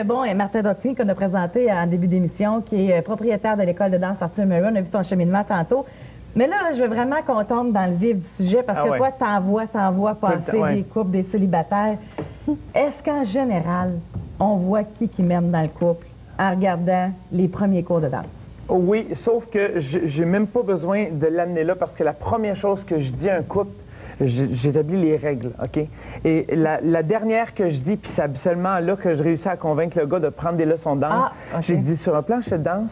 Bon, et Martin Dotti, qu'on a présenté en début d'émission, qui est propriétaire de l'école de danse Arthur Murray. On a vu ton cheminement tantôt. Mais là, je veux vraiment qu'on tombe dans le vif du sujet, parce que toi, t'en vois passer des couples, des célibataires. Est-ce qu'en général, on voit qui mène dans le couple en regardant les premiers cours de danse? Oui, sauf que j'ai même pas besoin de l'amener là, parce que la première chose que je dis à un couple, j'établis les règles, OK? Et la dernière que je dis, puis c'est absolument là que je réussis à convaincre le gars de prendre des leçons de danse, j'ai dit sur un plancher de danse,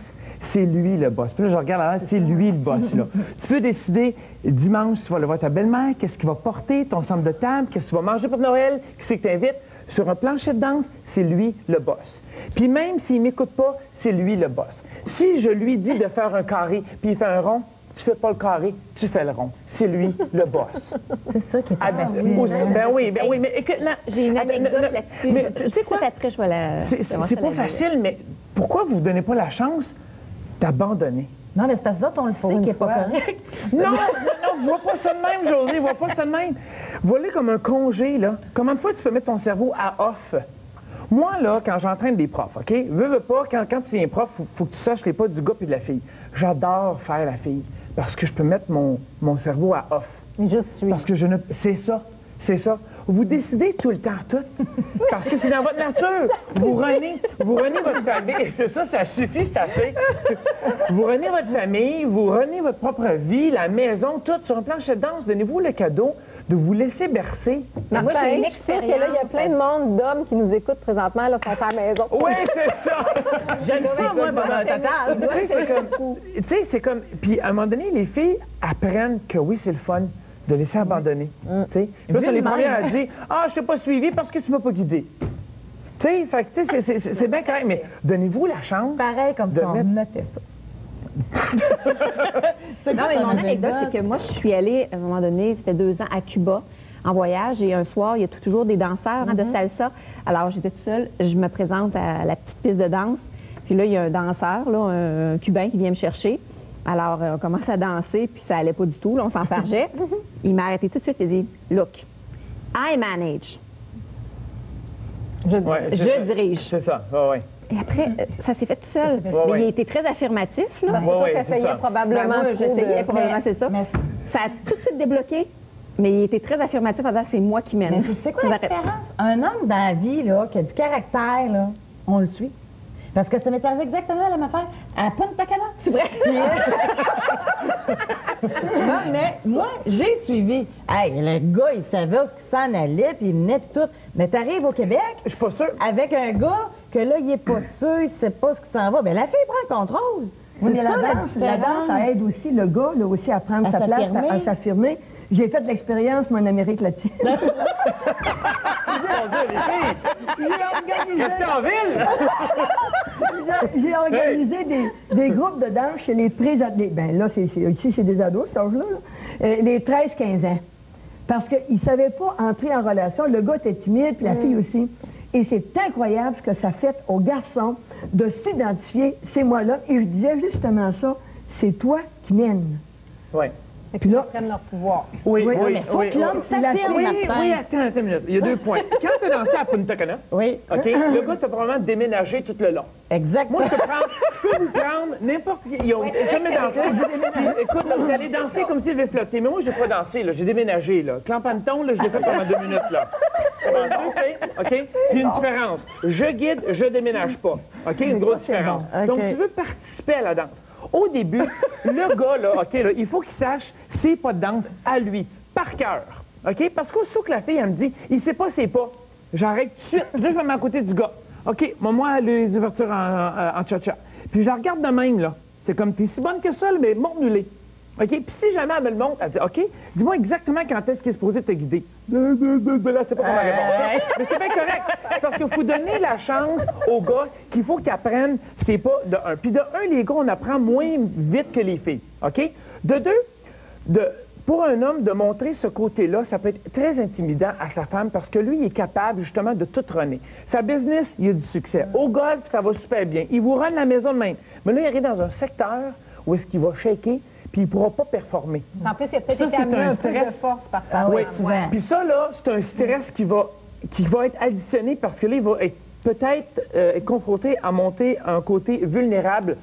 c'est lui le boss. Puis là, je regarde là, c'est lui le boss, là. Tu peux décider, dimanche, tu vas aller voir ta belle-mère, qu'est-ce qu'il va porter, ton centre de table, qu'est-ce que tu vas manger pour Noël, qui c'est que tu invites. Sur un plancher de danse, c'est lui le boss. Puis même s'il m'écoute pas, c'est lui le boss. Si je lui dis de faire un carré, puis il fait un rond, tu fais pas le carré, tu fais le rond. C'est lui, le boss. C'est ça qui est ben oui, mais écoute, j'ai une anecdote là-dessus. Mais tu sais quoi? Après, je vais la... C'est pas facile, mais pourquoi vous ne donnez pas la chance d'abandonner? Non, mais c'est parce que ça, on le sait qui n'est pas correct. Non, vois pas ça de même, Josée, vois pas ça de même. Voilà comme un congé, là. Combien de fois tu peux mettre ton cerveau à off? Moi, là, quand j'entraîne des profs, OK? Veux pas, quand tu es un prof, faut que tu saches les pas du gars et de la fille. J'adore faire la fille, parce que je peux mettre mon cerveau à off. Je suis. Parce que je ne... C'est ça. Vous décidez tout le temps, tout. Parce que c'est dans votre nature. Vous renez votre famille. C'est ça, ça suffit, c'est assez. Vous renez votre famille, vous renez votre propre vie, la maison, tout. Sur un plancher de danse, donnez-vous le cadeau de vous laisser bercer. Mais moi, j'ai une expérience. Que là, il y a plein de monde d'hommes qui nous écoutent présentement, là, sont à la maison. Oui, c'est ça! J'aime ça, moi, total. Tu sais, c'est comme... Puis, à un moment donné, les filles apprennent que oui, c'est le fun de laisser abandonner. Tu sais, là, t'as les premières à dire « Ah, je t'ai pas suivi parce que tu m'as pas guidé. » Tu sais, fait que, tu sais, c'est bien correct, mais donnez-vous la chance. Pareil, comme ça, on notait ça. Non, mais mon anecdote, c'est que moi, je suis allée, à un moment donné, c'était 2 ans, à Cuba, en voyage, et un soir, il y a toujours des danseurs de salsa. Alors, j'étais toute seule, je me présente à la petite piste de danse, puis là, il y a un danseur, là, un Cubain qui vient me chercher. Alors, on commence à danser, puis ça allait pas du tout, là, on s'enfargeait. Il m'a arrêté tout de suite, il a dit « Look, I manage. » Je dirige. C'est ça, oui. Et après, ça s'est fait tout seul. Mais il était très affirmatif, là. T'essayais probablement. J'essayais probablement, c'est ça. Ça a tout de suite débloqué, mais il était très affirmatif en disant « C'est moi qui mène. » C'est quoi la différence? Un homme dans la vie, là, qui a du caractère, là, on le suit. Parce que ça m'est arrivé exactement la même affaire à Punta Cana. C'est vrai? Non, mais moi, j'ai suivi. Hey, le gars, il savait où il s'en allait, puis il venait puis tout. Mais t'arrives au Québec... Je suis pas sûr. Avec un gars que là, il est pas sûr, il sait pas ce qui s'en va. Bien, la fille prend le contrôle. Oui, mais la danse, ça aide aussi le gars, là, aussi, à prendre sa place, à s'affirmer. J'ai fait de l'expérience, moi, en Amérique latine. Mon Dieu, les filles! J'ai en ville! J'ai organisé des groupes de danse chez les pré-ados. Ben là, ici, c'est des ados, cet âge-là. Les 13-15 ans. Parce qu'ils ne savaient pas entrer en relation. Le gars était timide, puis la fille aussi. Et c'est incroyable ce que ça fait aux garçons de s'identifier, c'est moi là. Et je disais justement ça, c'est toi qui mènes. Oui. Et puis là, ils prennent leur pouvoir. Oui. Mais faut que l'homme s'affirme. Oui, attends une minute. Il y a 2 points. Quand tu as dansé à Punta Cana, OK, le gars t'a probablement déménagé tout le long. Exactement. Moi, je peux vous prendre n'importe qui. Ils n'ont jamais dansé. Écoute, là, vous allez danser comme s'ils avaient flotté. Mais moi, j'ai pas dansé, là. J'ai déménagé, là. Clampanton, là, je l'ai fait pendant 2 minutes, là. OK? Puis une différence. Je guide, je déménage pas. OK? Une grosse différence. Donc, tu veux participer à la danse. Au début, le gars, là, OK, là, il faut qu'il sache c'est pas de danse à lui, par cœur. OK? Parce qu'aussitôt que la fille, elle me dit, il sait pas c'est pas, j'arrête tout de suite. Là, je vais me mettre à côté du gars. OK, moi, les ouvertures en cha-cha. Puis je la regarde de même, là. C'est comme, t'es si bonne que ça, là, mais montre-nous-les. OK? Puis si jamais elle me le montre, elle dit, OK, dis-moi exactement quand est-ce qu'il est supposé te guider. Là, c'est pas comment répondre. Mais c'est bien correct. Parce qu'il faut donner la chance aux gars qu'il faut qu'ils apprennent, c'est pas de un. Puis de un, les gars, on apprend moins vite que les filles. OK? De deux, pour un homme, de montrer ce côté-là, ça peut être très intimidant à sa femme parce que lui, il est capable, justement, de tout runner. Sa business, il a du succès. Au golf, ça va super bien. Il vous run la maison de même. Mais là, il arrive dans un secteur où est-ce qu'il va shaker, puis il ne pourra pas performer. En plus, il a peut-être été amené un peu de force par ça. Oui, puis ça, là, c'est un stress qui va être additionné parce que là, il va être peut-être est confronté à monter un côté vulnérable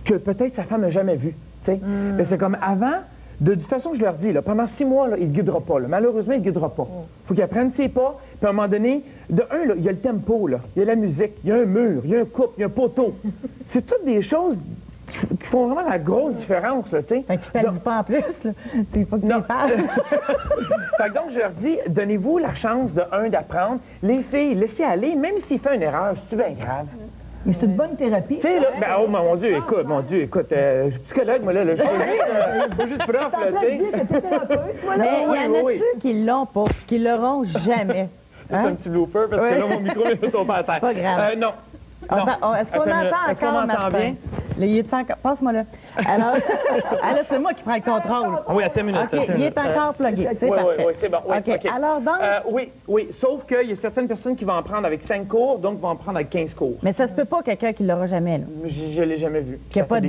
que peut-être sa femme n'a jamais vu. Mais c'est comme avant, de toute façon, je leur dis, là, pendant 6 mois, là, il ne guidera pas. Là. Malheureusement, il ne guidera pas. Il faut qu'il apprenne ses pas. Puis à un moment donné, de un, là, il y a le tempo, là, il y a la musique, il y a un mur, il y a un couple, il y a un poteau. C'est toutes des choses qui font vraiment la grosse différence, là, tu sais. Fait qu'il ne pèse pas en plus, là. C'est pas que tu parles. Fait que donc, je leur dis, donnez-vous la chance, de un, d'apprendre. Les filles, laissez aller, même s'il fait une erreur, c'est bien grave. Mais c'est une bonne thérapie. Tu sais, là, ben, oh mon Dieu, écoute, je suis psychologue, moi, là, je suis juste prof, là, tu sais. Mais il y en a-tu qui l'ont pas, qui l'auront jamais? C'est un petit blooper, parce que là, mon micro ne tombe pas à terre. Pas grave. Non. Est-ce qu'on entend encore, Martin? Il est encore... Passe-moi là. Alors, c'est moi qui prends le contrôle. Oui, attends une minute. OK, il est encore plugué. C'est parfait. Oui, c'est bon. Oui, OK. Alors, donc... oui. Sauf qu'il y a certaines personnes qui vont en prendre avec 5 cours, donc vont en prendre avec 15 cours. Mais ça se peut pas quelqu'un qui l'aura jamais, là. Je l'ai jamais vu. Qui n'a pas de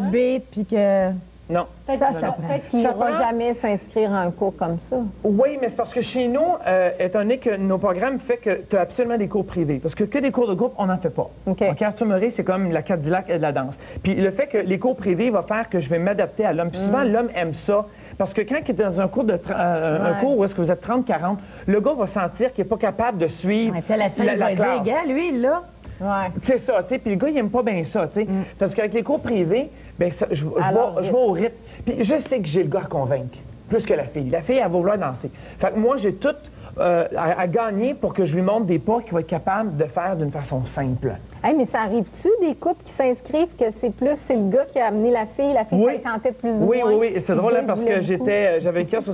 beat, puis que... Non. Peut-être qu'il n'ira jamais s'inscrire à un cours comme ça. Oui, mais c'est parce que chez nous, étant donné que nos programmes fait que tu as absolument des cours privés. Parce que des cours de groupe, on n'en fait pas. OK. Arthur Murray, c'est comme la Cadillac et de la danse. Puis le fait que les cours privés va faire que je vais m'adapter à l'homme. Puis souvent, l'homme aime ça. Parce que quand il est dans un cours, un cours où est-ce que vous êtes 30-40, le gars va sentir qu'il n'est pas capable de suivre la fille va dire, gars, lui, là... Ouais. C'est ça, tu sais. Puis le gars, il n'aime pas bien ça, tu sais. Parce qu'avec les cours privés, ben je vais au rythme. Puis je sais que j'ai le gars à convaincre, plus que la fille. La fille, elle va vouloir danser. Fait que moi, j'ai tout à gagner pour que je lui montre des pas qu'il va être capable de faire d'une façon simple. Hey, mais ça arrive-tu des couples qui s'inscrivent que c'est le gars qui a amené la fille fréquentait plus ou moins? Oui. C'est drôle, hein, parce que j'avais une kiosque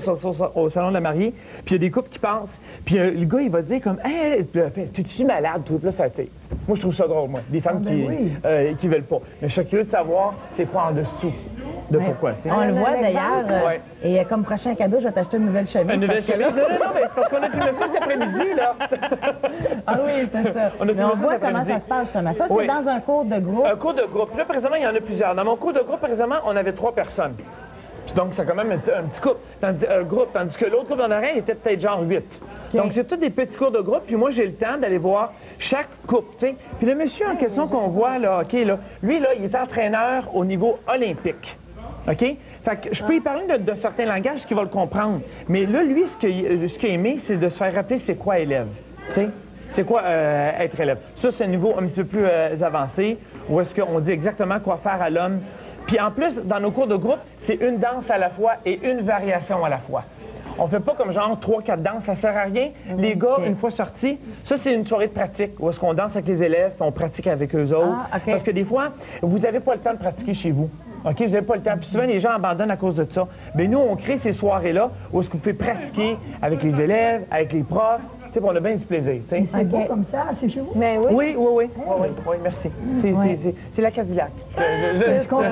au salon de la mariée, puis il y a des couples qui pensent, puis le gars, il va dire comme, hey, tu es malade, toi, puis là, ça t'est. Moi, je trouve ça drôle, moi, des femmes qui veulent pas. Mais je suis curieux de savoir c'est quoi en dessous. De pourquoi. On le voit d'ailleurs. Et comme prochain cadeau, je vais t'acheter une nouvelle chemise. Une nouvelle chemise? Non, mais c'est parce qu'on a filmé ça cet après-midi, là. Ah oui, c'est ça. Mais on voit comment ça se passe, justement. Ça, c'est dans un cours de groupe. Un cours de groupe. Là, présentement, il y en a plusieurs. Dans mon cours de groupe, présentement, on avait 3 personnes. Donc, c'est quand même un petit couple, groupe, tandis que l'autre couple en arrière était peut-être genre 8. Okay. Donc, c'est tous des petits cours de groupe, puis moi, j'ai le temps d'aller voir chaque couple, tu sais. Puis le monsieur en question qu'on voit, là, OK, là, lui, là, il est entraîneur au niveau olympique. OK? Fait que je peux y parler de certains langages qui va le comprendre. Mais là, lui, ce qu'il a aimé, c'est de se faire rappeler c'est quoi élève. Tu sais? C'est quoi être élève. Ça, c'est un niveau un petit peu plus avancé, où est-ce qu'on dit exactement quoi faire à l'homme. Puis en plus, dans nos cours de groupe, c'est une danse à la fois et une variation à la fois. On fait pas comme genre 3-4 danses, ça sert à rien. Les gars, une fois sortis, ça c'est une soirée de pratique où est-ce qu'on danse avec les élèves, puis on pratique avec eux autres. Parce que des fois, vous n'avez pas le temps de pratiquer chez vous. OK, vous n'avez pas le temps. Puis souvent, les gens abandonnent à cause de ça. Bien, nous, on crée ces soirées-là où est-ce que vous pouvez pratiquer avec les élèves, avec les profs. Tu sais, on a bien du plaisir. C'est beau comme ça, c'est chez vous? Mais oui. Oui, merci. C'est la Cadillac. Je comprends.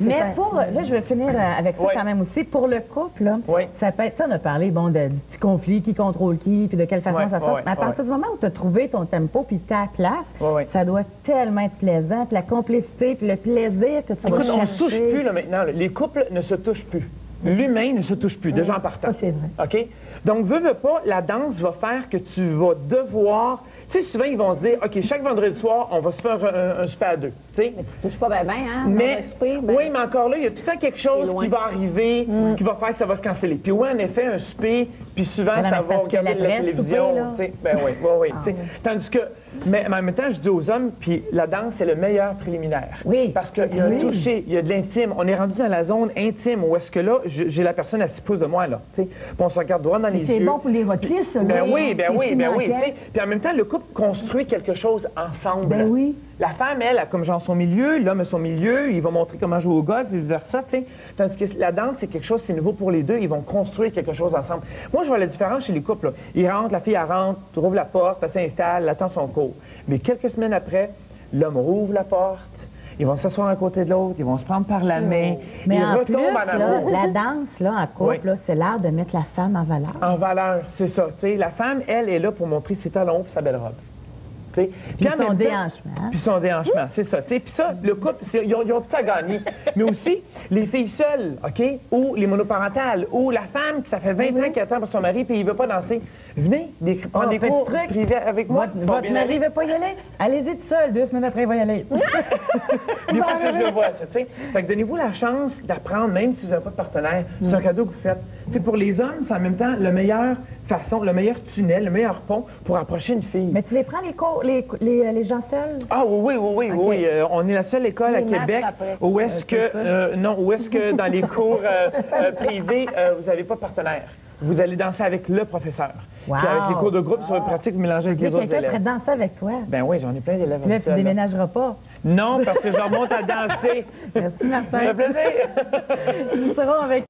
Mais pour, là, je vais finir avec ça quand même aussi. Pour le couple, là, ça peut être ça, on a parlé, bon, de petits conflits, qui contrôle qui, puis de quelle façon ça se passe. Mais à partir du moment où tu as trouvé ton tempo, puis ta place, ça doit tellement être plaisant, puis la complicité, puis le plaisir que tu vas chercher. On ne se touche plus, là, maintenant. Les couples ne se touchent plus. L'humain ne se touche plus, déjà en partant. Ça, c'est vrai. OK? Donc, veux pas, la danse va faire que tu vas devoir... Tu sais, souvent, ils vont se dire, OK, chaque vendredi soir, on va se faire un souper à 2. Tu sais? Mais tu touches pas bien, hein? Mais, oui, mais encore là, il y a tout le temps quelque chose qui va arriver, qui va faire que ça va se canceller. Puis oui, en effet, un souper, puis souvent, ça va regarder la télévision. Ben oui. Tandis que, mais en même temps, je dis aux hommes, puis la danse, c'est le meilleur préliminaire. Oui. Parce qu'il y a un toucher, il y a de l'intime. On est rendu dans la zone intime où est-ce que là, j'ai la personne à 6 pouces de moi, là. Puis on se regarde droit dans les yeux. C'est bon pour l'érotisme. Ben oui. Puis en même temps, le couple construit quelque chose ensemble. Ben oui. La femme, elle, a comme genre son milieu, l'homme a son milieu, il va montrer comment jouer au golf, et vice-versa, tu sais. Tandis que la danse, c'est quelque chose, c'est nouveau pour les deux, ils vont construire quelque chose ensemble. Moi, je vois la différence chez les couples, là. Ils rentrent, la fille, elle rentre, ouvre la porte, elle s'installe, elle attend son cours. Mais quelques semaines après, l'homme rouvre la porte, ils vont s'asseoir à côté de l'autre, ils vont se prendre par la main, mais ils retombent en amour. La danse, là, en couple, là, c'est l'art de mettre la femme en valeur. En valeur, c'est ça, tu sais. La femme, elle, est là pour montrer ses talons et sa belle robe. Puis son déhanchement. Puis son déhanchement, c'est ça. Puis ça, le couple, ils ont tout à gagner. Mais aussi, Les filles seules, OK? Ou les monoparentales, ou la femme qui ça fait 20 ans qu'elle attend pour son mari puis il veut pas danser. Venez prendre des cours privés avec moi. Votre mari ne veut pas y aller? Allez-y tout seul, 2 semaines après, il va y aller. Des fois que je le vois, ça, tu sais. Fait que donnez-vous la chance d'apprendre, même si vous n'avez pas de partenaire. C'est un cadeau que vous faites. Tu sais, pour les hommes, c'est en même temps le meilleur façon, le meilleur tunnel, le meilleur pont pour approcher une fille. Mais tu les prends les cours, les gens seuls? Ah oui. On est la seule école à Québec où est-ce que dans les cours privés, vous n'avez pas de partenaire. Vous allez danser avec le professeur. Wow. Puis avec les cours de groupe sur une pratique, vous mélangez avec les autres élèves. Quelqu'un pourrait danser avec toi. Ben oui, j'en ai plein d'élèves. Là, tu ne déménageras pas. Non, parce que je remonte à danser. Merci, Martin. Ça fait plaisir. Nous serons avec